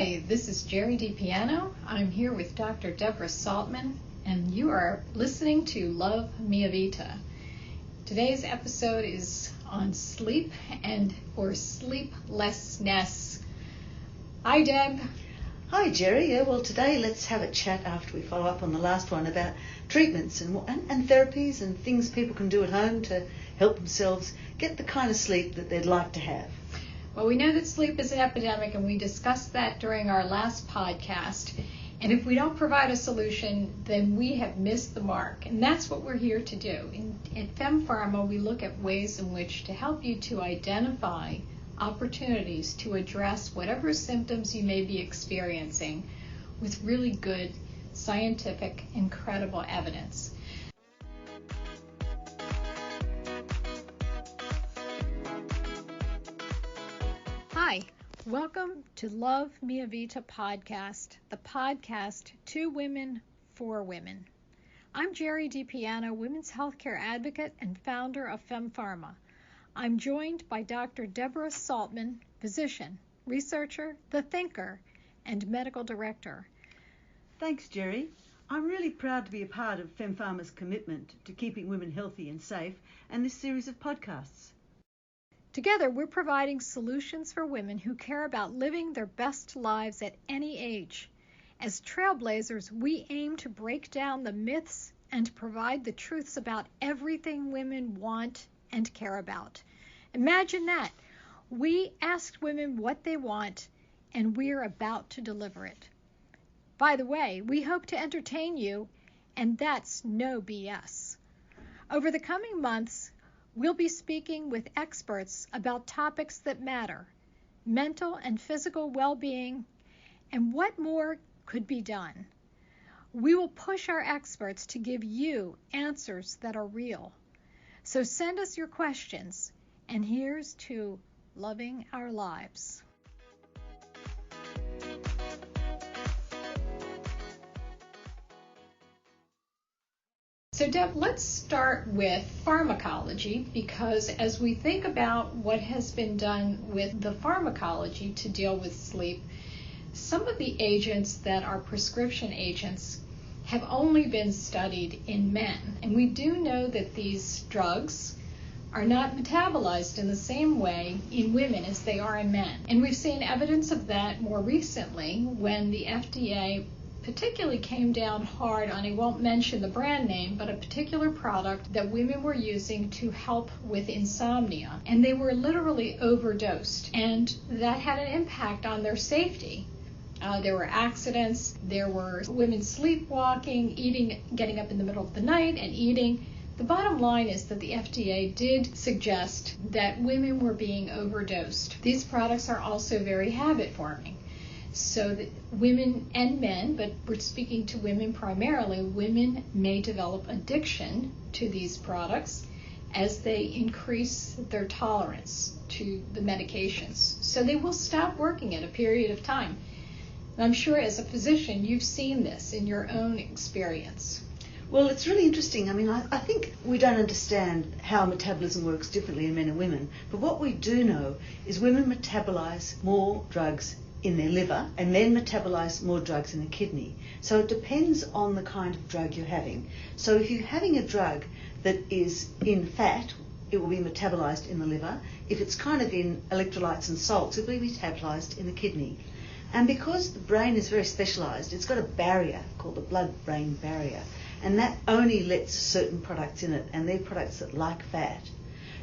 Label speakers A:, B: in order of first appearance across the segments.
A: Hi, this is Jerry DiPiano. I'm here with Dr. Deborah Saltman, and you are listening to Love Mia Vita. Today's episode is on sleep or sleeplessness. Hi, Deb.
B: Hi, Jerry. Well, today let's have a chat after we follow up on the last one about treatments and therapies and things people can do at home to help themselves get the kind of sleep that they'd like to have.
A: Well, we know that sleep is an epidemic, and we discussed that during our last podcast. And if we don't provide a solution, then we have missed the mark. And that's what we're here to do. At FemPharma, we look at ways in which to help you to identify opportunities to address whatever symptoms you may be experiencing with really good scientific and credible evidence. Hi, welcome to Love Mia Vita podcast, the podcast to women for women. I'm Jerry DiPiano, women's healthcare advocate and founder of FemPharma. I'm joined by Dr. Deborah Saltman, physician, researcher, the thinker, and medical director.
B: Thanks, Jerry. I'm really proud to be a part of FemPharma's commitment to keeping women healthy and safe and this series of podcasts.
A: Together, we're providing solutions for women who care about living their best lives at any age. As trailblazers, we aim to break down the myths and provide the truths about everything women want and care about. Imagine that. We asked women what they want, and we're about to deliver it. By the way, we hope to entertain you, and that's no BS. Over the coming months, we'll be speaking with experts about topics that matter, mental and physical well-being, and what more could be done. We will push our experts to give you answers that are real. So send us your questions, and here's to loving our lives. So Deb, let's start with pharmacology, because as we think about what has been done with the pharmacology to deal with sleep, some of the agents that are prescription agents have only been studied in men. And we do know that these drugs are not metabolized in the same way in women as they are in men. And we've seen evidence of that more recently when the FDA particularly came down hard on, I won't mention the brand name, but a particular product that women were using to help with insomnia. And they were literally overdosed. And that had an impact on their safety. There were accidents, there were women sleepwalking, eating, getting up in the middle of the night and eating. The bottom line is that the FDA did suggest that women were being overdosed. These products are also very habit-forming. So that women and men, but we're speaking to women primarily, women may develop addiction to these products as they increase their tolerance to the medications. So they will stop working at a period of time. And I'm sure as a physician, you've seen this in your own experience.
B: Well, it's really interesting. I mean, I think we don't understand how metabolism works differently in men and women. But what we do know is women metabolize more drugs in their liver and then metabolize more drugs in the kidney. So it depends on the kind of drug you're having. So if you're having a drug that is in fat, it will be metabolized in the liver. If it's kind of in electrolytes and salts, it will be metabolized in the kidney. And because the brain is very specialized, it's got a barrier called the blood-brain barrier, and that only lets certain products in it, and they're products that like fat.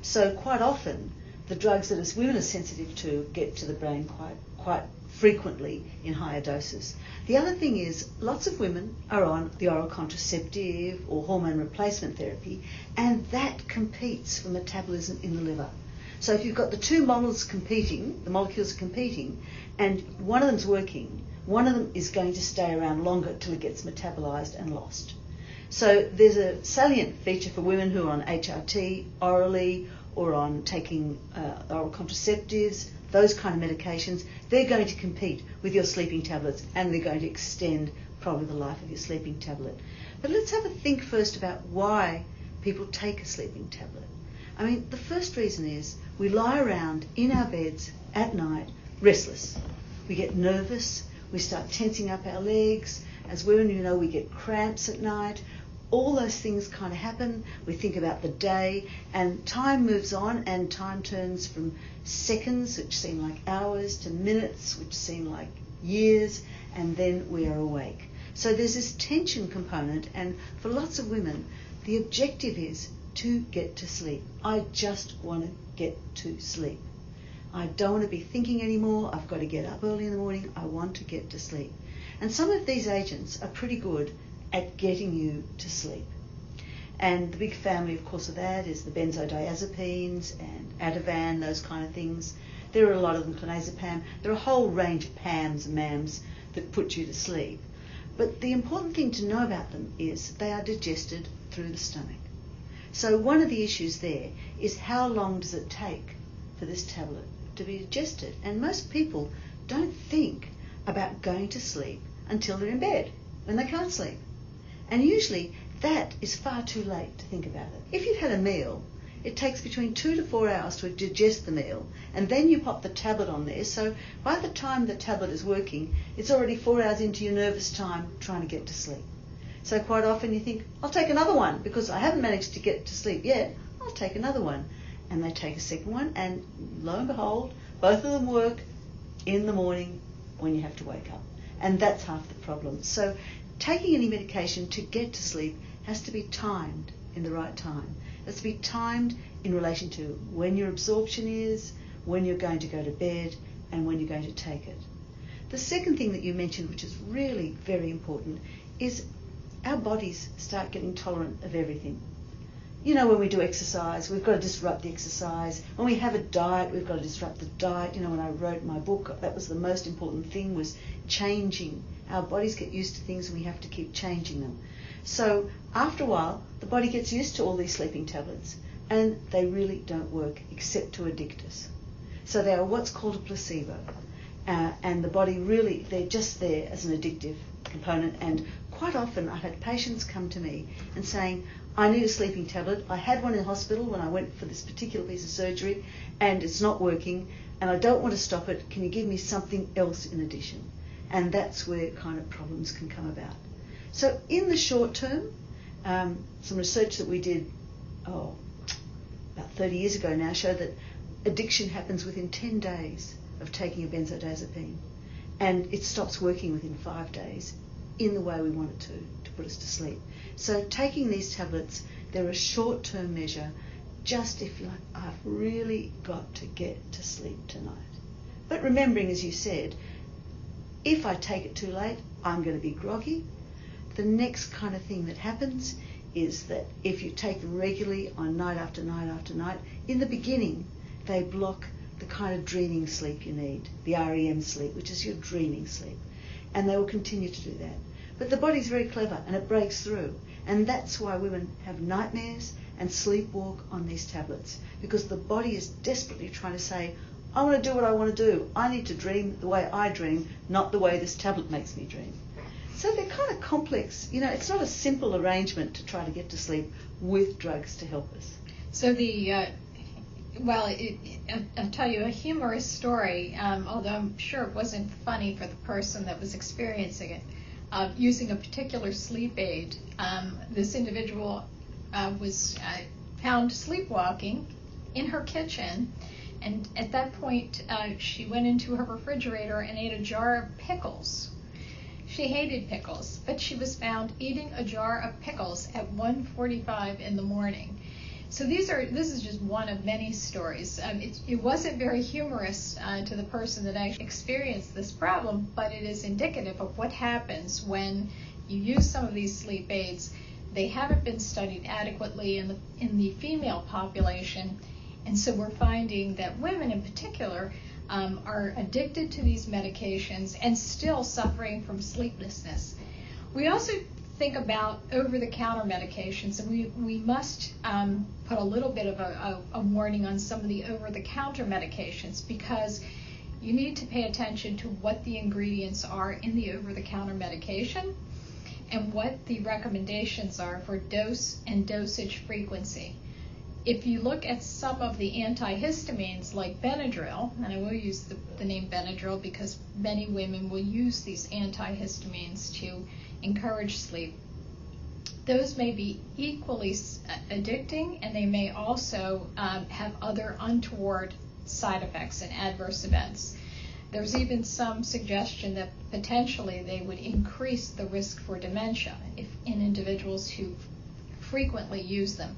B: So quite often, the drugs that women are sensitive to get to the brain quite frequently in higher doses. The other thing is lots of women are on the oral contraceptive or hormone replacement therapy, and that competes for metabolism in the liver. So if you've got the two models competing, the molecules are competing, and one of them's working, one of them is going to stay around longer till it gets metabolized and lost. So there's a salient feature for women who are on HRT orally or on taking oral contraceptives, those kind of medications. They're going to compete with your sleeping tablets, and they're going to extend probably the life of your sleeping tablet. But let's have a think first about why people take a sleeping tablet. I mean, the first reason is we lie around in our beds at night restless. we get nervous, we start tensing up our legs. As women, we get cramps at night. All those things kind of happen. We think about the day, and time moves on, and time turns from seconds, which seem like hours, to minutes, which seem like years, and then we are awake. So there's this tension component, and for lots of women, the objective is to get to sleep. I just want to get to sleep. I don't want to be thinking anymore. I've got to get up early in the morning. I want to get to sleep. And some of these agents are pretty good at getting you to sleep. And the big family, of course, of that is the benzodiazepines and Ativan, those kind of things. There are a lot of them, clonazepam. There are a whole range of PAMs and MAMs that put you to sleep. But the important thing to know about them is they are digested through the stomach. So one of the issues there is how long does it take for this tablet to be digested? And most people don't think about going to sleep until they're in bed, when they can't sleep. And usually that is far too late to think about it. If you've had a meal, it takes between 2 to 4 hours to digest the meal, and then you pop the tablet on there. So by the time the tablet is working, it's already 4 hours into your nervous time trying to get to sleep. So quite often you think, I'll take another one because I haven't managed to get to sleep yet. I'll take another one. And they take a second one, and lo and behold, both of them work in the morning when you have to wake up. And that's half the problem. So taking any medication to get to sleep has to be timed in the right time. It has to be timed in relation to when your absorption is, when you're going to go to bed, and when you're going to take it. The second thing that you mentioned, which is really very important, is our bodies start getting tolerant of everything. When we do exercise, we've got to disrupt the exercise. When we have a diet, we've got to disrupt the diet. When I wrote my book, that was the most important thing, was changing. Our bodies get used to things and we have to keep changing them. So after a while, the body gets used to all these sleeping tablets, and they really don't work except to addict us. So they are what's called a placebo. And the body really, they're just there as an addictive component. And quite often I've had patients come to me and saying, I need a sleeping tablet. I had one in hospital when I went for this particular piece of surgery, and it's not working, and I don't want to stop it. Can you give me something else in addition? And that's where kind of problems can come about. So in the short term, some research that we did about 30 years ago now showed that addiction happens within 10 days of taking a benzodiazepine, and it stops working within 5 days in the way we want it to put us to sleep. So taking these tablets, they're a short-term measure, just if you're like, I've really got to get to sleep tonight. But remembering, as you said, if I take it too late, I'm going to be groggy. The next kind of thing that happens is that if you take them regularly on night after night after night, in the beginning, they block the kind of dreaming sleep you need, the REM sleep, which is your dreaming sleep. And they will continue to do that. But the body's very clever and it breaks through. And that's why women have nightmares and sleepwalk on these tablets, because the body is desperately trying to say, I want to do what I want to do. I need to dream the way I dream, not the way this tablet makes me dream. So they're kind of complex. It's not a simple arrangement to try to get to sleep with drugs to help us.
A: So I'll tell you a humorous story, although I'm sure it wasn't funny for the person that was experiencing it. Using a particular sleep aid, this individual was found sleepwalking in her kitchen, and at that point she went into her refrigerator and ate a jar of pickles. She hated pickles, but she was found eating a jar of pickles at 1:45 in the morning. So this is just one of many stories. It wasn't very humorous to the person that actually experienced this problem, but it is indicative of what happens when you use some of these sleep aids. They haven't been studied adequately in the female population, and so we're finding that women in particular are addicted to these medications and still suffering from sleeplessness. We also think about over-the-counter medications, and we must put a little bit of a warning on some of the over-the-counter medications, because you need to pay attention to what the ingredients are in the over-the-counter medication and what the recommendations are for dose and dosage frequency. if you look at some of the antihistamines like Benadryl, and I will use the name Benadryl because many women will use these antihistamines to encourage sleep, those may be equally addicting, and they may also have other untoward side effects and adverse events. There's even some suggestion that potentially they would increase the risk for dementia in individuals who frequently use them.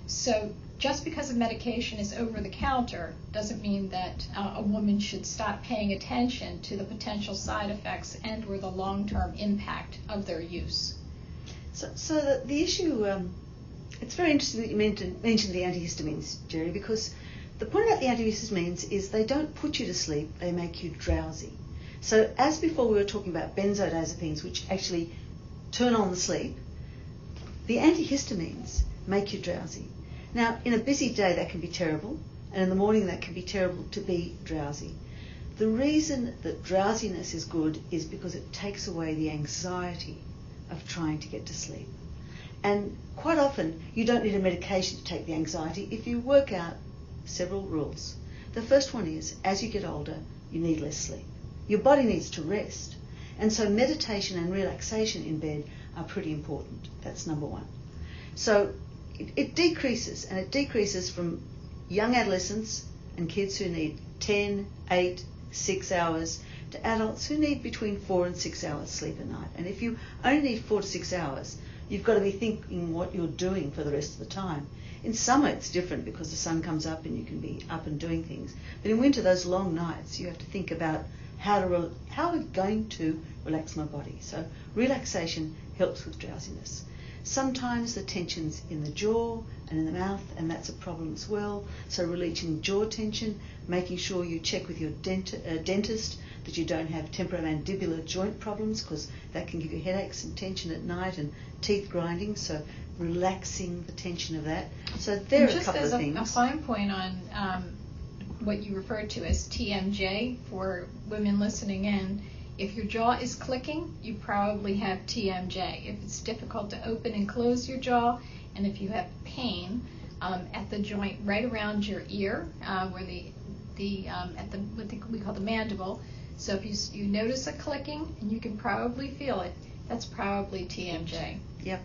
A: So just because a medication is over the counter doesn't mean that a woman should stop paying attention to the potential side effects and or the long-term impact of their use.
B: So the issue, it's very interesting that you mentioned the antihistamines, Jerry, because the point about the antihistamines is they don't put you to sleep, they make you drowsy. So as before we were talking about benzodiazepines, which actually turn on the sleep, the antihistamines make you drowsy. Now, in a busy day that can be terrible, and in the morning that can be terrible to be drowsy. The reason that drowsiness is good is because it takes away the anxiety of trying to get to sleep. And quite often you don't need a medication to take the anxiety if you work out several rules. The first one is, as you get older, you need less sleep. Your body needs to rest. And so meditation and relaxation in bed are pretty important. That's number one. So it decreases, and it decreases from young adolescents and kids who need 10, 8, 6 hours to adults who need between 4 and 6 hours sleep a night. And if you only need 4 to 6 hours, you've got to be thinking what you're doing for the rest of the time. In summer it's different because the sun comes up and you can be up and doing things. But in winter, those long nights, you have to think about how we're going to relax my body. So relaxation helps with drowsiness. Sometimes the tension's in the jaw and in the mouth, and that's a problem as well. So releasing jaw tension, making sure you check with your dentist that you don't have temporomandibular joint problems, because that can give you headaches and tension at night and teeth grinding. So relaxing the tension of that. So there are a couple of things.
A: Just as a fine point on what you referred to as TMJ for women listening in, if your jaw is clicking, you probably have TMJ. If it's difficult to open and close your jaw, and if you have pain at the joint right around your ear, where what we call the mandible. So if you notice a clicking and you can probably feel it, that's probably TMJ.
B: Yep.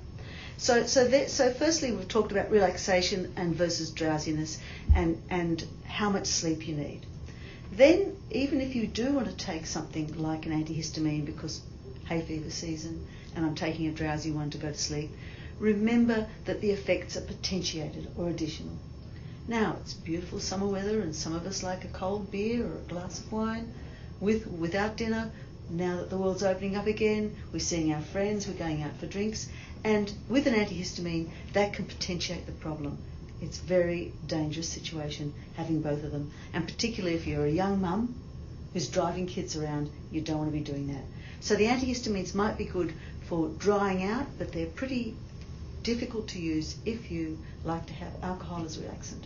B: So firstly, we've talked about relaxation and versus drowsiness, and how much sleep you need. Then, even if you do want to take something like an antihistamine because hay fever season and I'm taking a drowsy one to go to sleep, remember that the effects are potentiated or additional. Now, it's beautiful summer weather and some of us like a cold beer or a glass of wine without dinner. Now that the world's opening up again, we're seeing our friends, we're going out for drinks, and with an antihistamine, that can potentiate the problem. It's a very dangerous situation having both of them, and particularly if you're a young mum who's driving kids around, you don't want to be doing that. So the antihistamines might be good for drying out, but they're pretty difficult to use if you like to have alcohol as a relaxant.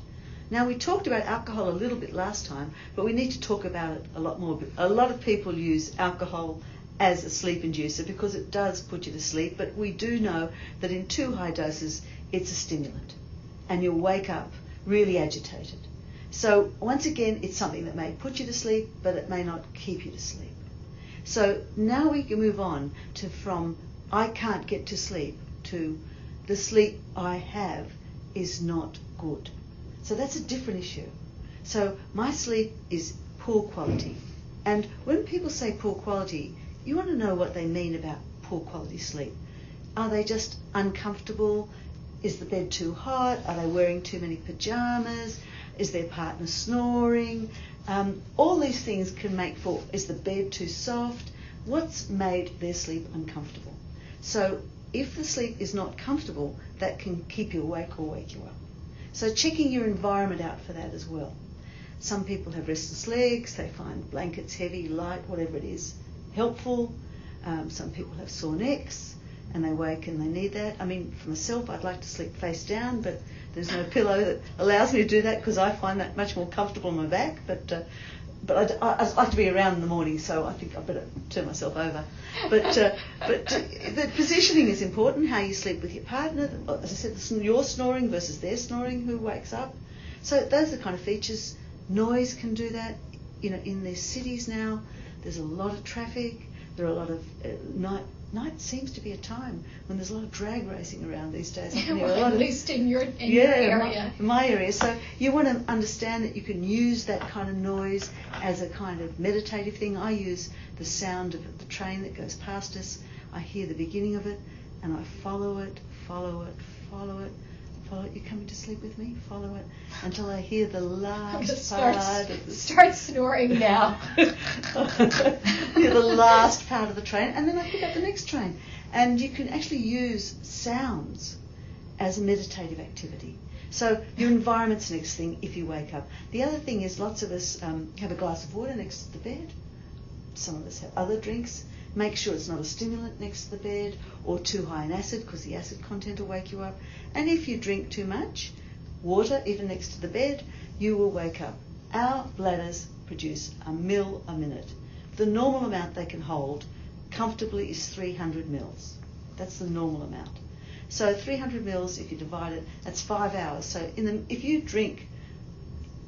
B: Now, we talked about alcohol a little bit last time, but we need to talk about it a lot more. A lot of people use alcohol as a sleep inducer because it does put you to sleep, but we do know that in too high doses, it's a stimulant, and you'll wake up really agitated. So once again, it's something that may put you to sleep, but it may not keep you to sleep. So now we can move on to from I can't get to sleep to the sleep I have is not good. So that's a different issue. So my sleep is poor quality. And when people say poor quality, you want to know what they mean about poor quality sleep. Are they just uncomfortable? Is the bed too hot? Are they wearing too many pajamas? Is their partner snoring? All these things can make for, is the bed too soft? What's made their sleep uncomfortable? So if the sleep is not comfortable, that can keep you awake or wake you up. So checking your environment out for that as well. Some people have restless legs, they find blankets heavy, light, whatever it is, helpful. Some people have sore necks and they wake and they need that. I mean, for myself, I'd like to sleep face down, but there's no pillow that allows me to do that because I find that much more comfortable on my back. But but I like to be around in the morning, so I think I better turn myself over. But the positioning is important, how you sleep with your partner. As I said, your snoring versus their snoring, who wakes up. So those are the kind of features. Noise can do that. You know, in these cities now, there's a lot of traffic. There are a lot of night seems to be a time when there's a lot of drag racing around these days.
A: Well, at least in your area.
B: My area. So you want to understand that you can use that kind of noise as a kind of meditative thing. I use the sound of the train that goes past us. I hear the beginning of it, and I follow it. You're coming to sleep with me? Follow it until I hear the last part of the...
A: Start snoring now.
B: Hear the last part of the train, and then I pick up the next train. And you can actually use sounds as a meditative activity. So your environment's the next thing if you wake up. The other thing is lots of us have a glass of water next to the bed. Some of us have other drinks. Make sure it's not a stimulant next to the bed or too high in acid, because the acid content will wake you up. And if you drink too much water, even next to the bed, you will wake up. Our bladders produce 1 ml a minute. The normal amount they can hold comfortably is 300 mils. That's the normal amount. So 300 mils, if you divide it, that's 5 hours. So if you drink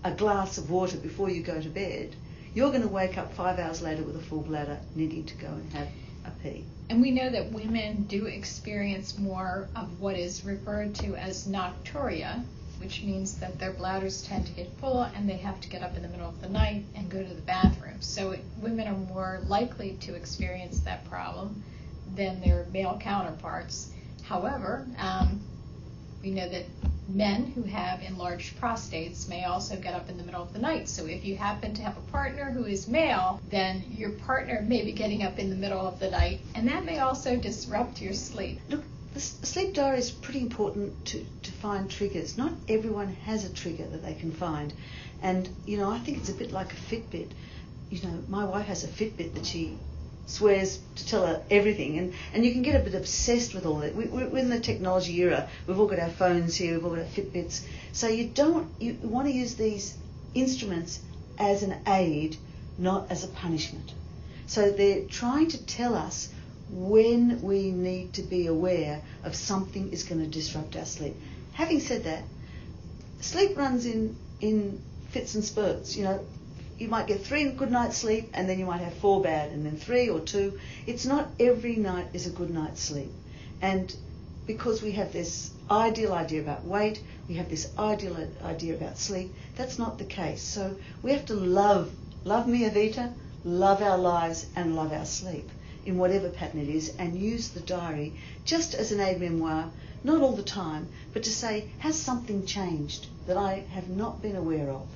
B: a glass of water before you go to bed, you're going to wake up 5 hours later with a full bladder, needing to go and have a pee.
A: And we know that women do experience more of what is referred to as nocturia, which means that their bladders tend to get full and they have to get up in the middle of the night and go to the bathroom. So women are more likely to experience that problem than their male counterparts. However, we know that men who have enlarged prostates may also get up in the middle of the night. So if you happen to have a partner who is male, then your partner may be getting up in the middle of the night, and that may also disrupt your sleep.
B: Look, the sleep diary is pretty important to find triggers. Not everyone has a trigger that they can find. And, you know, I think it's a bit like a Fitbit. You know, my wife has a Fitbit that she swears to tell her everything, and you can get a bit obsessed with all that. We're in the technology era. We've all got our phones here, we've all got our Fitbits. So you want to use these instruments as an aid, not as a punishment. So they're trying to tell us when we need to be aware of something is going to disrupt our sleep. Having said that, sleep runs in fits and spurts. You know, you might get 3 good nights sleep, and then you might have 4 bad, and then 3 or 2. It's not every night is a good night's sleep. And because we have this ideal idea about weight, we have this ideal idea about sleep, that's not the case. So we have to love Mia Vita, love our lives, and love our sleep in whatever pattern it is, and use the diary just as an aide-memoire, not all the time, but to say, has something changed that I have not been aware of?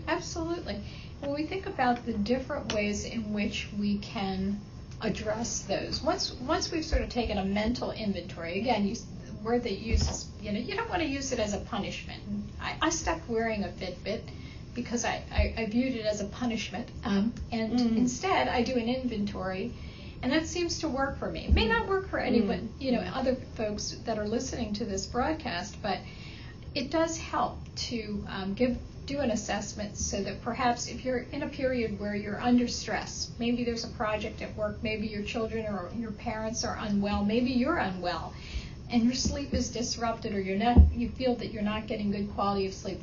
A: Absolutely. When we think about the different ways in which we can address those, once we've sort of taken a mental inventory, again, the word that you use is, you don't want to use it as a punishment. I stopped wearing a Fitbit because I viewed it as a punishment, and instead I do an inventory, and that seems to work for me. It may not work for anyone, other folks that are listening to this broadcast, but it does help to do an assessment so that perhaps if you're in a period where you're under stress, maybe there's a project at work, maybe your children or your parents are unwell, maybe you're unwell, and your sleep is disrupted, or you feel that you're not getting good quality of sleep,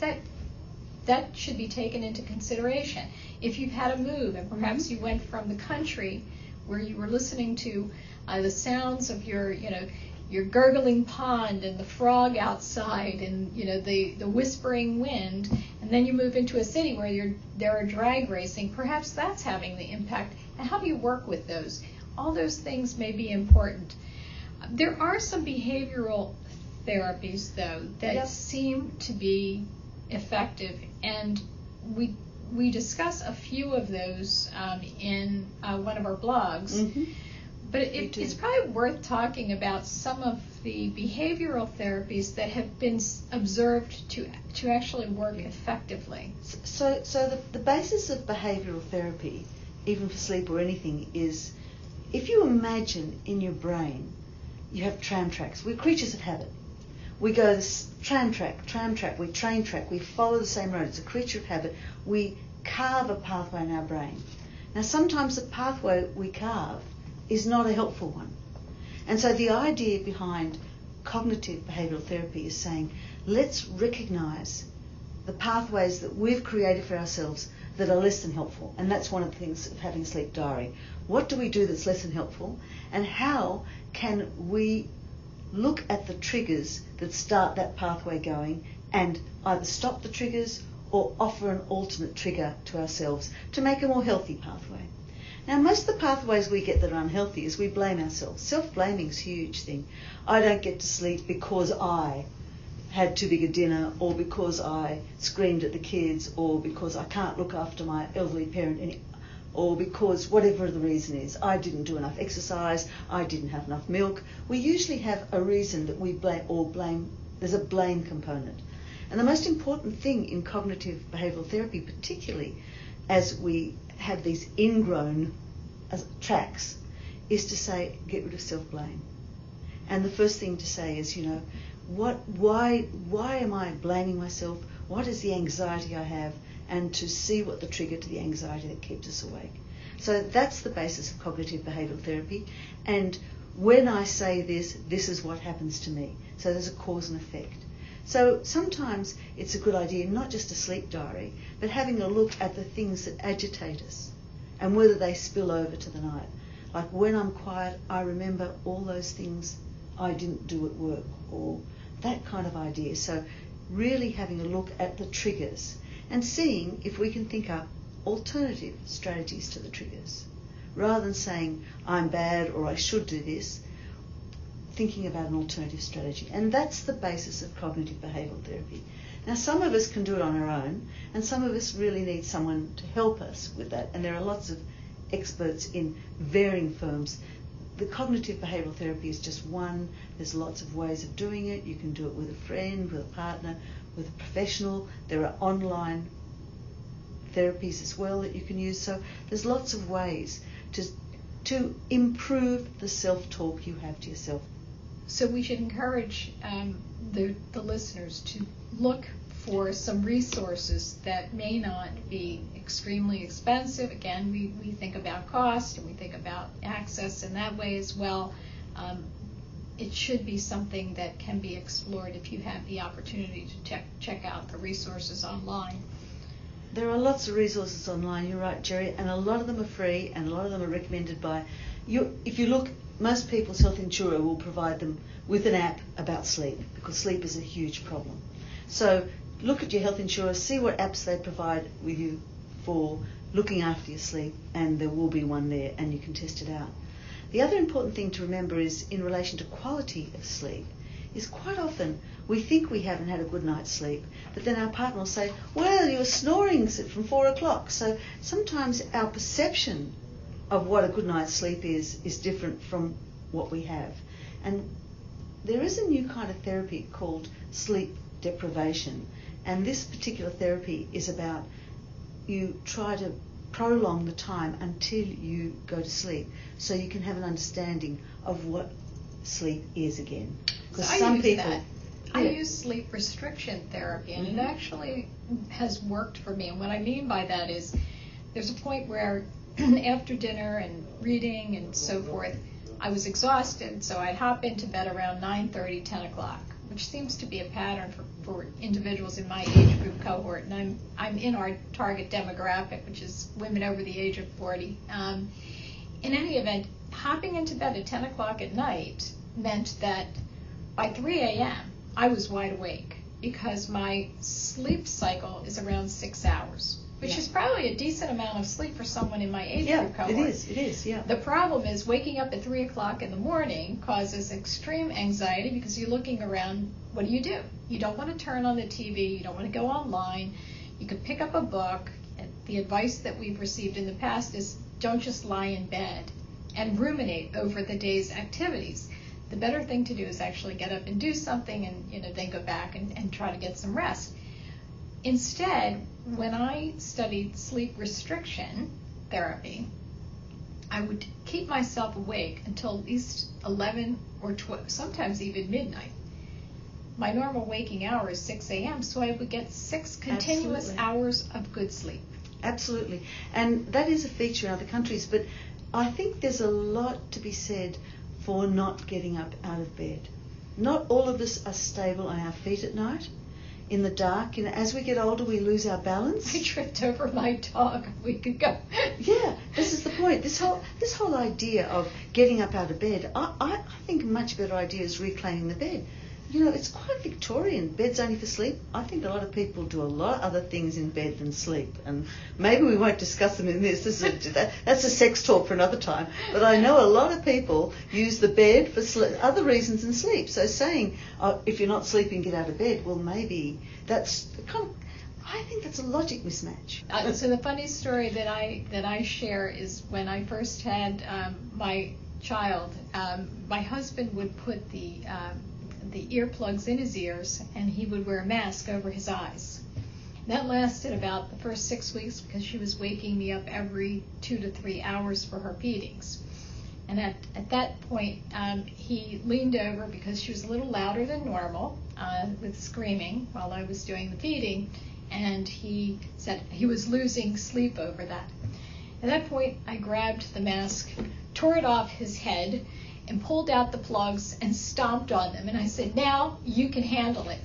A: that should be taken into consideration. If you've had a move and perhaps you went from the country where you were listening to the sounds of your gurgling pond and the frog outside and the whispering wind, and then you move into a city where there are drag racing, perhaps that's having the impact. And how do you work with those? All those things may be important. There are some behavioral therapies, though, that seem to be effective, and we discuss a few of those in one of our blogs. Mm-hmm. But it's probably worth talking about some of the behavioral therapies that have been observed to actually work effectively.
B: So the basis of behavioral therapy, even for sleep or anything, is if you imagine in your brain you have tram tracks. We're creatures of habit. We go this tram track, we train track, we follow the same road. It's a creature of habit. We carve a pathway in our brain. Now, sometimes the pathway we carve is not a helpful one. And so the idea behind cognitive behavioural therapy is saying, let's recognise the pathways that we've created for ourselves that are less than helpful. And that's one of the things of having a sleep diary. What do we do that's less than helpful? And how can we look at the triggers that start that pathway going and either stop the triggers or offer an alternate trigger to ourselves to make a more healthy pathway? Now, most of the pathways we get that are unhealthy is we blame ourselves. Self-blaming is a huge thing. I don't get to sleep because I had too big a dinner, or because I screamed at the kids, or because I can't look after my elderly parent, or because whatever the reason is, I didn't do enough exercise, I didn't have enough milk. We usually have a reason that we blame, there's a blame component. And the most important thing in cognitive behavioural therapy, particularly as we have these ingrown tracks, is to say, get rid of self-blame. And the first thing to say is, why am I blaming myself? What is the anxiety I have? And to see what the trigger to the anxiety that keeps us awake. So that's the basis of cognitive behavioural therapy. And when I say this is what happens to me. So there's a cause and effect. So sometimes it's a good idea not just a sleep diary, but having a look at the things that agitate us and whether they spill over to the night. Like when I'm quiet, I remember all those things I didn't do at work, or that kind of idea. So really having a look at the triggers and seeing if we can think up alternative strategies to the triggers. Rather than saying, I'm bad or I should do this, thinking about an alternative strategy. And that's the basis of cognitive behavioural therapy. Now, some of us can do it on our own, and some of us really need someone to help us with that. And there are lots of experts in varying firms. The cognitive behavioural therapy is just one. There's lots of ways of doing it. You can do it with a friend, with a partner, with a professional. There are online therapies as well that you can use. So there's lots of ways to improve the self-talk you have to yourself.
A: So we should encourage the listeners to look for some resources that may not be extremely expensive. Again, we think about cost and we think about access in that way as well. It should be something that can be explored if you have the opportunity to check out the resources online.
B: There are lots of resources online, you're right, Jerry, and a lot of them are free and a lot of them are recommended by you. If you look, most people's health insurer will provide them with an app about sleep, because sleep is a huge problem. So look at your health insurer, see what apps they provide with you for looking after your sleep, and there will be one there and you can test it out. The other important thing to remember is in relation to quality of sleep is quite often we think we haven't had a good night's sleep, but then our partner will say, well, you were snoring from 4 o'clock. So sometimes our perception of what a good night's sleep is different from what we have. And there is a new kind of therapy called sleep deprivation, and this particular therapy is about you try to prolong the time until you go to sleep so you can have an understanding of what sleep is again.
A: Because some people... I use sleep restriction therapy, and it actually has worked for me. And what I mean by that is there's a point where after dinner and reading and so forth, I was exhausted, so I'd hop into bed around 9:30, 10 o'clock, which seems to be a pattern for individuals in my age group cohort. And I'm in our target demographic, which is women over the age of 40. In any event, hopping into bed at 10 o'clock at night meant that by 3 a.m., I was wide awake, because my sleep cycle is around 6 hours, which is probably a decent amount of sleep for someone in my age group cohort.
B: It is, yeah.
A: The problem is waking up at 3 o'clock in the morning causes extreme anxiety, because you're looking around, what do? You don't want to turn on the TV, you don't want to go online, you could pick up a book. And the advice that we've received in the past is don't just lie in bed and ruminate over the day's activities. The better thing to do is actually get up and do something, and then go back and try to get some rest. Instead, when I studied sleep restriction therapy, I would keep myself awake until at least 11 or 12, sometimes even midnight. My normal waking hour is 6 a.m., so I would get 6 continuous hours of good sleep.
B: Absolutely. And that is a feature in other countries, but I think there's a lot to be said for not getting up out of bed. Not all of us are stable on our feet at night, in the dark. As we get older, we lose our balance.
A: I tripped over my dog a week ago.
B: Yeah, this is the point. This whole idea of getting up out of bed, I think a much better idea is reclaiming the bed. It's quite Victorian. Bed's only for sleep. I think a lot of people do a lot of other things in bed than sleep, and maybe we won't discuss them in this. That's a sex talk for another time. But I know a lot of people use the bed for other reasons than sleep. So saying, if you're not sleeping, get out of bed, well, maybe that's I think that's a logic mismatch.
A: So the funny story that I share is when I first had my child, my husband would put the earplugs in his ears, and he would wear a mask over his eyes. That lasted about the first 6 weeks because she was waking me up every 2 to 3 hours for her feedings. And at that point, he leaned over because she was a little louder than normal with screaming while I was doing the feeding, and he said he was losing sleep over that. At that point, I grabbed the mask, tore it off his head, and pulled out the plugs and stomped on them. And I said, now you can handle it.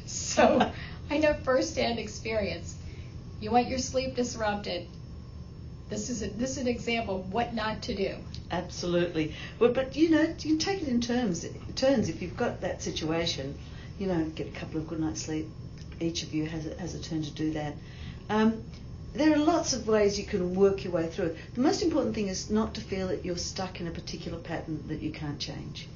A: So I know firsthand experience. You want your sleep disrupted, this is an example of what not to do.
B: Absolutely. But you can take it in turns. If you've got that situation, get a couple of good nights sleep. Each of you has a turn to do that. There are lots of ways you can work your way through it. The most important thing is not to feel that you're stuck in a particular pattern that you can't change.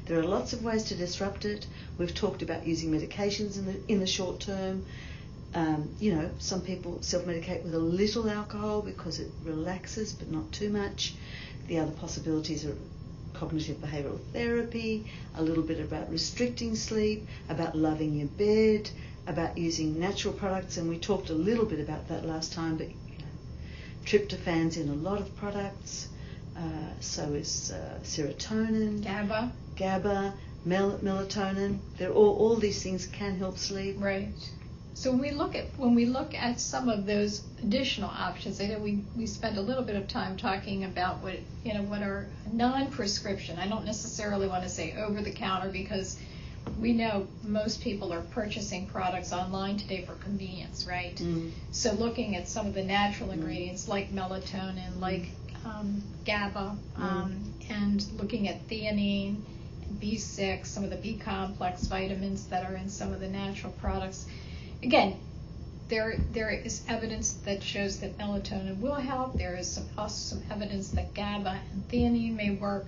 B: There are lots of ways to disrupt it. We've talked about using medications in the short term. Some people self-medicate with a little alcohol because it relaxes, but not too much. The other possibilities are cognitive behavioural therapy, a little bit about restricting sleep, about loving your bed, about using natural products, and we talked a little bit about that last time, but tryptophan's in a lot of products, so is serotonin, GABA, melatonin. All these things can help sleep.
A: Right. So when we look at some of those additional options, I know we spent a little bit of time talking about what are non-prescription. I don't necessarily want to say over the counter, because we know most people are purchasing products online today for convenience, right? So looking at some of the natural ingredients like melatonin, like GABA, and looking at theanine, B6, some of the B complex vitamins that are in some of the natural products. Again, there is evidence that shows that melatonin will help. There is also some evidence that GABA and theanine may work.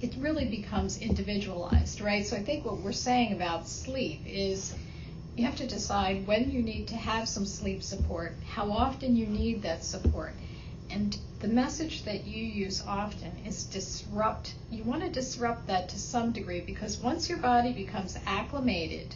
A: It really becomes individualized, right? So I think what we're saying about sleep is you have to decide when you need to have some sleep support, how often you need that support. And the message that you use often is disrupt. You want to disrupt that to some degree, because once your body becomes acclimated,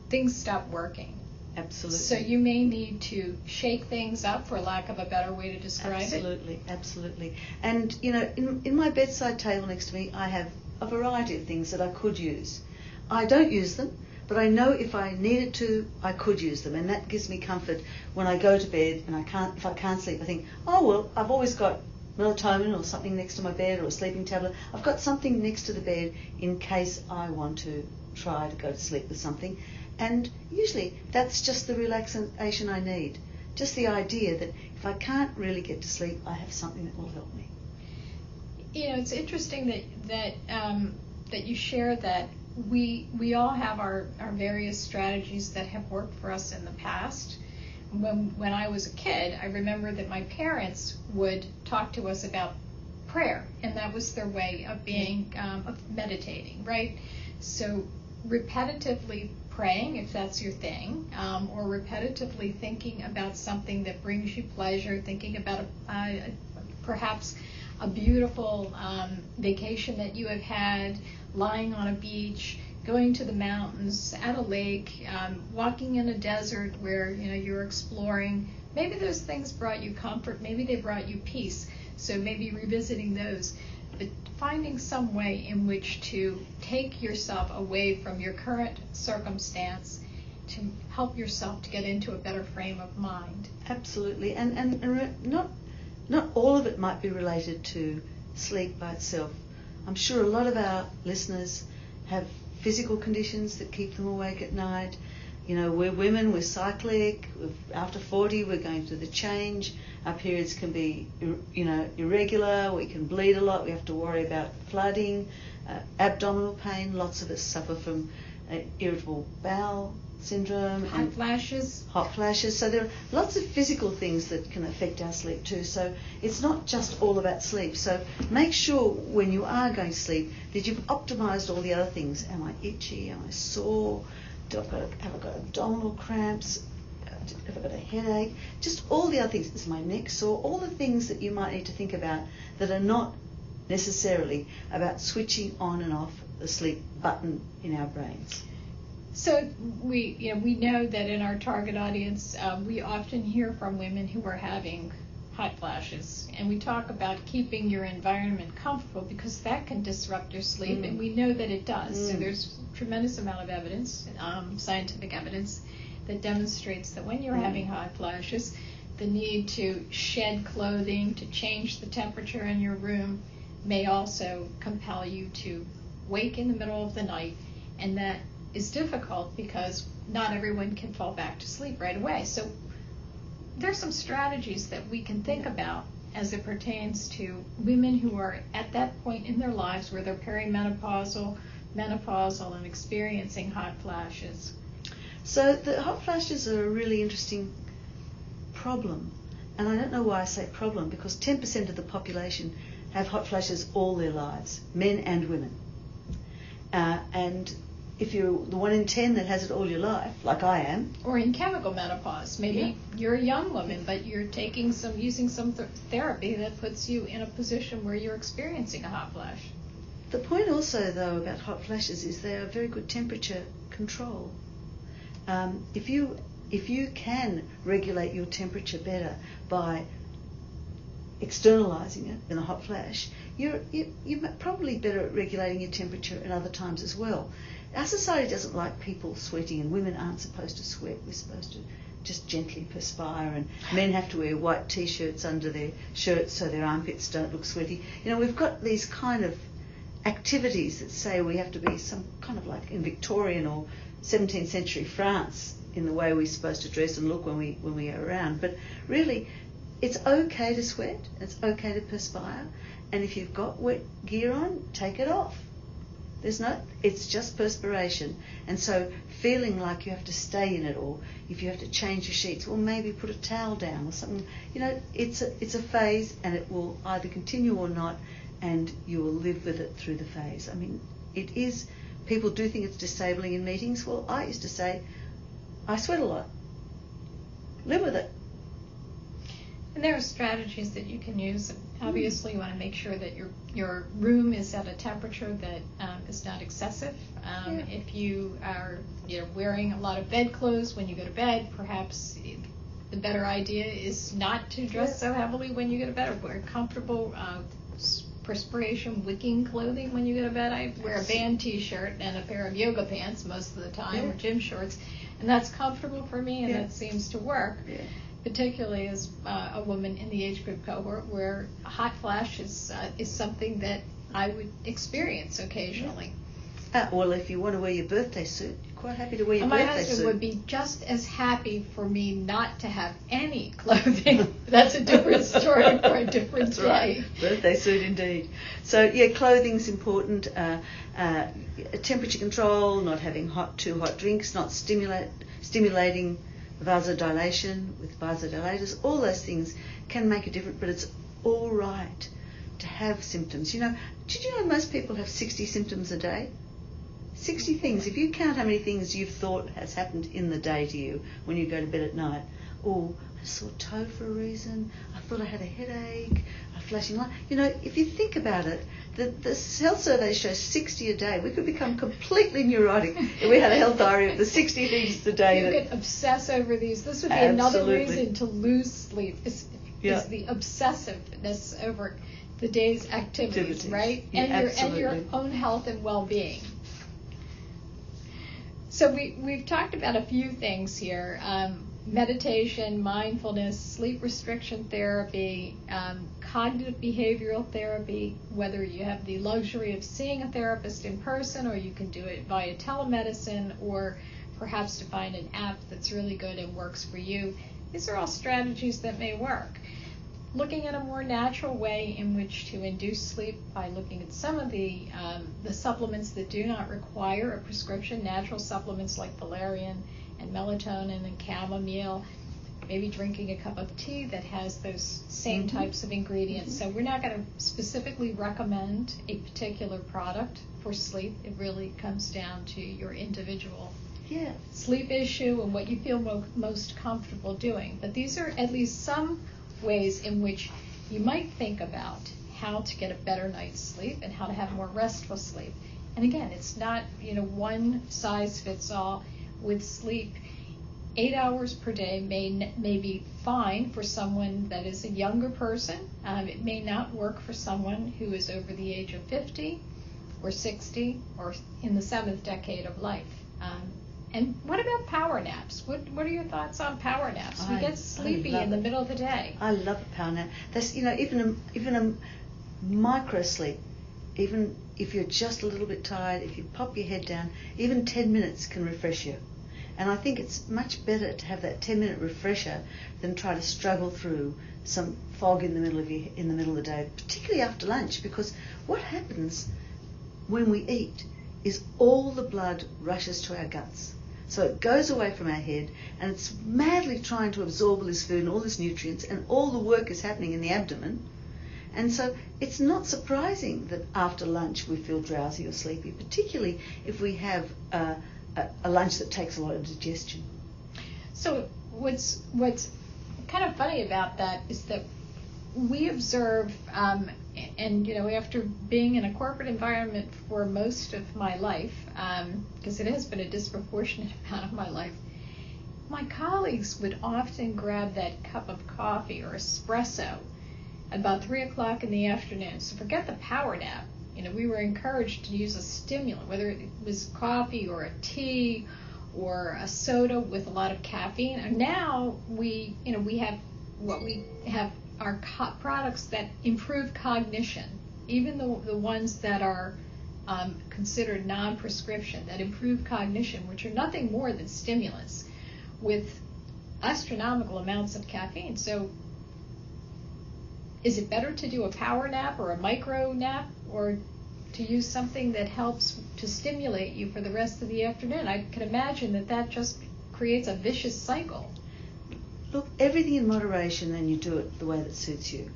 A: things stop working.
B: Absolutely.
A: So you may need to shake things up, for lack of a better way to describe
B: it. Absolutely. And, in my bedside table next to me, I have a variety of things that I could use. I don't use them, but I know if I needed to, I could use them. And that gives me comfort when I go to bed and if I can't sleep, I think, I've always got melatonin or something next to my bed, or a sleeping tablet. I've got something next to the bed in case I want to try to go to sleep with something. And usually that's just the relaxation I need. Just the idea that if I can't really get to sleep, I have something that will help me.
A: It's interesting that you share that we all have our various strategies that have worked for us in the past. When I was a kid, I remember that my parents would talk to us about prayer, and that was their way of being of meditating, right? So repetitively praying, if that's your thing, or repetitively thinking about something that brings you pleasure, thinking about perhaps a beautiful vacation that you have had, lying on a beach, going to the mountains, at a lake, walking in a desert where you're exploring. Maybe those things brought you comfort, maybe they brought you peace, so maybe revisiting those. But finding some way in which to take yourself away from your current circumstance to help yourself to get into a better frame of mind.
B: Absolutely, and not all of it might be related to sleep by itself. I'm sure a lot of our listeners have physical conditions that keep them awake at night. We're women, we're cyclic. After 40, we're going through the change. Our periods can be, irregular. We can bleed a lot. We have to worry about flooding, abdominal pain. Lots of us suffer from irritable bowel syndrome.
A: Hot flashes.
B: Hot flashes. So there are lots of physical things that can affect our sleep too. So it's not just all about sleep. So make sure when you are going to sleep that you've optimised all the other things. Am I itchy? Am I sore? Have I got abdominal cramps? Have I got a headache? Just all the other things. Is my neck sore? All the things that you might need to think about that are not necessarily about switching on and off the sleep button in our brains.
A: So we know that in our target audience, we often hear from women who are having hot flashes, and we talk about keeping your environment comfortable because that can disrupt your sleep, and we know that it does. So there's a tremendous amount of evidence, scientific evidence, that demonstrates that when you're having hot flashes, the need to shed clothing, to change the temperature in your room may also compel you to wake in the middle of the night, and that is difficult because not everyone can fall back to sleep right away. So there's some strategies that we can think about as it pertains to women who are at that point in their lives where they're perimenopausal, menopausal, and experiencing hot flashes.
B: So the hot flashes are a really interesting problem. And I don't know why I say problem, because 10% of the population have hot flashes all their lives, men and women. And if you're the 1 in 10 that has it all your life, like I am.
A: Or in chemical menopause. Maybe you're a young woman, but you're using some therapy that puts you in a position where you're experiencing a hot flash.
B: The point also, though, about hot flashes is they are very good temperature control. If you can regulate your temperature better by externalizing it in a hot flash, you're probably better at regulating your temperature at other times as well. Our society doesn't like people sweating, and women aren't supposed to sweat. We're supposed to just gently perspire, and men have to wear white t-shirts under their shirts so their armpits don't look sweaty. We've got these kind of activities that say we have to be some kind of like in Victorian or 17th century France in the way we're supposed to dress and look when we are around. But really, it's okay to sweat, it's okay to perspire, and if you've got wet gear on, take it off. It's just perspiration. And so feeling like you have to stay in it, or if you have to change your sheets, well, maybe put a towel down or something. It's a phase, and it will either continue or not, and you will live with it through the phase. I mean, it is, people do think it's disabling in meetings. Well, I used to say, I sweat a lot. Live with it.
A: And there are strategies that you can use. Obviously, you want to make sure that your room is at a temperature that is not excessive. If you are wearing a lot of bedclothes when you go to bed, perhaps the better idea is not to dress so heavily when you go to bed, or wear comfortable perspiration wicking clothing when you go to bed. I wear a band t-shirt and a pair of yoga pants most of the time, or gym shorts, and that's comfortable for me, and that seems to work. Particularly as a woman in the age group cohort where a hot flash is something that I would experience occasionally.
B: Well, if you want to wear your birthday suit, you're quite happy to wear your birthday suit.
A: My husband would be just as happy for me not to have any clothing. That's a different story for a different day.
B: Right. Birthday suit indeed. So clothing's important. Temperature control, not having too hot drinks, not stimulating vasodilation with vasodilators. All those things can make a difference, but it's all right to have symptoms. Did you know most people have 60 symptoms a day? 60 things. If you count how many things you've thought has happened in the day to you when you go to bed at night. Oh, I saw a toe for a reason. I thought I had a headache. A flashing light. If you think about it, the health survey shows 60 a day. We could become completely neurotic if we had a health diary of the 60 things a day.
A: You could obsess over these. This would be another reason to lose sleep, is the obsessiveness over the day's activities, right?
B: Yeah,
A: and your own health and well-being. So we've talked about a few things here. Meditation, mindfulness, sleep restriction therapy, cognitive behavioral therapy, whether you have the luxury of seeing a therapist in person or you can do it via telemedicine or perhaps to find an app that's really good and works for you. These are all strategies that may work. Looking at a more natural way in which to induce sleep by looking at some of the supplements that do not require a prescription, natural supplements like valerian and melatonin and chamomile, maybe drinking a cup of tea that has those same types of ingredients. So we're not going to specifically recommend a particular product for sleep. It really comes down to your individual sleep issue and what you feel most comfortable doing. But these are at least some ways in which you might think about how to get a better night's sleep and how to have more restful sleep. And again, it's not one size fits all. With sleep, 8 hours per day may be fine for someone that is a younger person. It may not work for someone who is over the age of 50 or 60 or in the 7th decade of life. And what about power naps? What are your thoughts on power naps? We get sleepy in the middle of the day.
B: I love a power nap. That's even a micro sleep. Even if you're just a little bit tired, if you pop your head down, even 10 minutes can refresh you. And I think it's much better to have that 10-minute refresher than try to struggle through some fog in the middle of the day, particularly after lunch, because what happens when we eat is all the blood rushes to our guts. So it goes away from our head and it's madly trying to absorb all this food and all these nutrients, and all the work is happening in the abdomen. And so it's not surprising that after lunch we feel drowsy or sleepy, particularly if we have a lunch that takes a lot of digestion.
A: So what's kind of funny about that is that we observe, and after being in a corporate environment for most of my life, because it has been a disproportionate amount of my life, my colleagues would often grab that cup of coffee or espresso about 3 o'clock in the afternoon. So forget the power nap. We were encouraged to use a stimulant, whether it was coffee or a tea or a soda with a lot of caffeine. And now we have our products that improve cognition, even the ones that are considered non-prescription, that improve cognition, which are nothing more than stimulants with astronomical amounts of caffeine. So is it better to do a power nap or a micro nap, or to use something that helps to stimulate you for the rest of the afternoon? I can imagine that just creates a vicious cycle.
B: Look, everything in moderation, and you do it the way that suits you.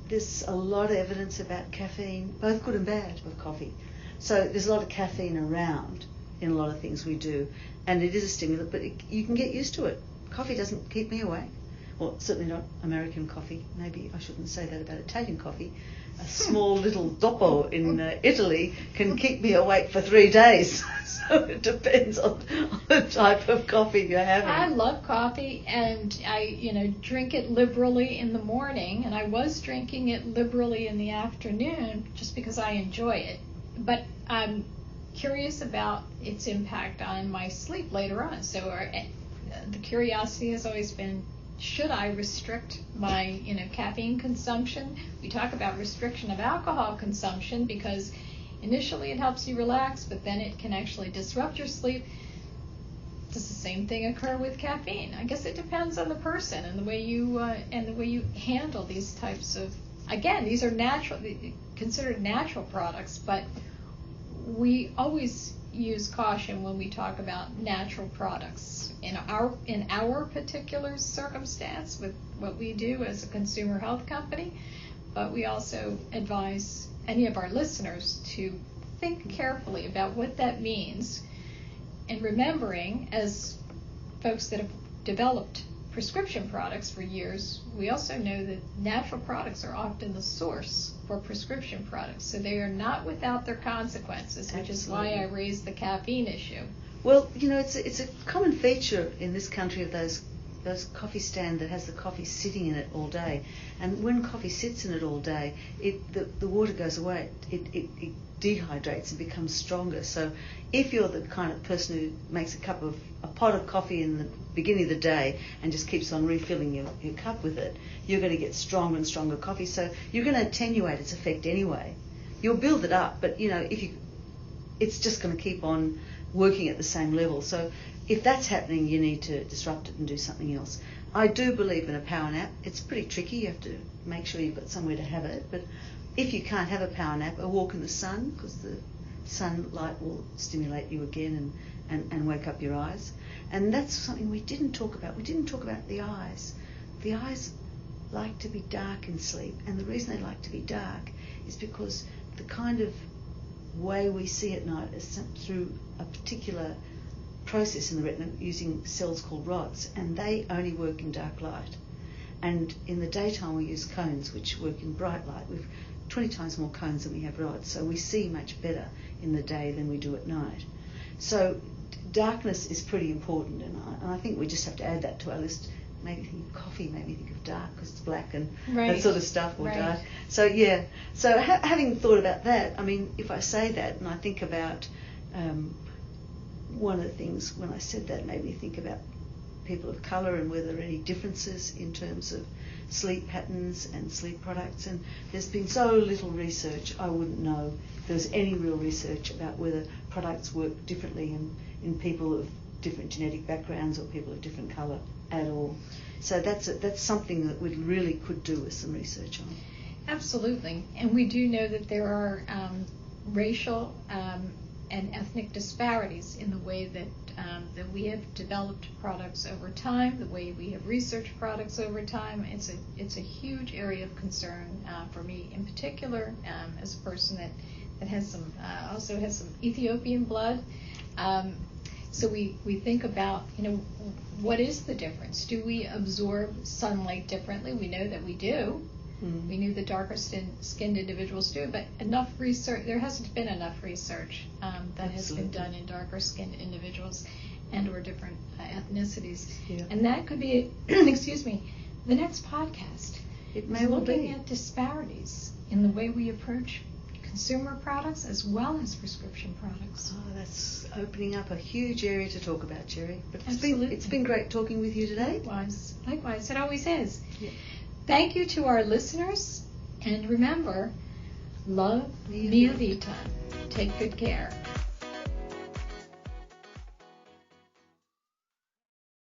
B: There's a lot of evidence about caffeine, both good and bad, with coffee. So there's a lot of caffeine around in a lot of things we do, and it is a stimulant, but you can get used to it. Coffee doesn't keep me awake. Well, certainly not American coffee. Maybe I shouldn't say that about Italian coffee. A small little doppo in Italy can keep me awake for 3 days. So it depends on the type of coffee you're having.
A: I love coffee, and I drink it liberally in the morning, and I was drinking it liberally in the afternoon just because I enjoy it. But I'm curious about its impact on my sleep later on. So the curiosity has always been, should I restrict my caffeine consumption? We talk about restriction of alcohol consumption because initially it helps you relax, but then it can actually disrupt your sleep. Does the same thing occur with caffeine? I guess it depends on the person and the way you handle these types of. Again, these are considered natural products, but we always use caution when we talk about natural products in our particular circumstance with what we do as a consumer health company. But we also advise any of our listeners to think carefully about what that means, and remembering, as folks that have developed prescription products for years, we also know that natural products are often the source for prescription products, so they are not without their consequences, which is why I raised the caffeine issue.
B: Well, it's a common feature in this country of those those coffee stand that has the coffee sitting in it all day. And when coffee sits in it all day, the water goes away. It dehydrates and becomes stronger. So if you're the kind of person who makes a pot of coffee in the beginning of the day and just keeps on refilling your cup with it, you're going to get stronger and stronger coffee. So you're going to attenuate its effect anyway. You'll build it up, but it's just going to keep on working at the same level. So if that's happening, you need to disrupt it and do something else. I do believe in a power nap. It's pretty tricky. You have to make sure you've got somewhere to have it. But if you can't have a power nap, a walk in the sun, because the sunlight will stimulate you again and wake up your eyes. And that's something we didn't talk about. We didn't talk about the eyes. The eyes like to be dark in sleep. And the reason they like to be dark is because the kind of way we see at night is through a particular process in the retina using cells called rods, and they only work in dark light. And in the daytime we use cones which work in bright light. We've 20 times more cones than we have rods, so we see much better in the day than we do at night. So darkness is pretty important, and I think we just have to add that to our list. Maybe think of coffee, maybe think of dark because it's black and that sort of stuff, or dark. So yeah, so having thought about that, I mean, if I say that and I think about one of the things when I said that made me think about people of colour and whether there are any differences in terms of sleep patterns and sleep products. And there's been so little research, I wouldn't know if there's any real research about whether products work differently in people of different genetic backgrounds or people of different colour at all. So that's something that we really could do with some research on.
A: Absolutely. And we do know that there are racial and ethnic disparities in the way that we have developed products over time, the way we have researched products over time. It's a huge area of concern for me in particular, as a person that has some also has some Ethiopian blood. So we think about, what is the difference? Do we absorb sunlight differently? We know that we do. We knew the darker skinned individuals do, but there hasn't been enough research that has been done in darker skinned individuals and or different ethnicities. Yeah. And that could be, the next podcast.
B: It may well be.
A: Looking at disparities in the way we approach consumer products as well as prescription products.
B: Oh, that's opening up a huge area to talk about, Jerry. But
A: it's
B: been great talking with you today.
A: Likewise, it always is.
B: Yeah.
A: Thank you to our listeners, and remember, love Mia Vita. Take good care.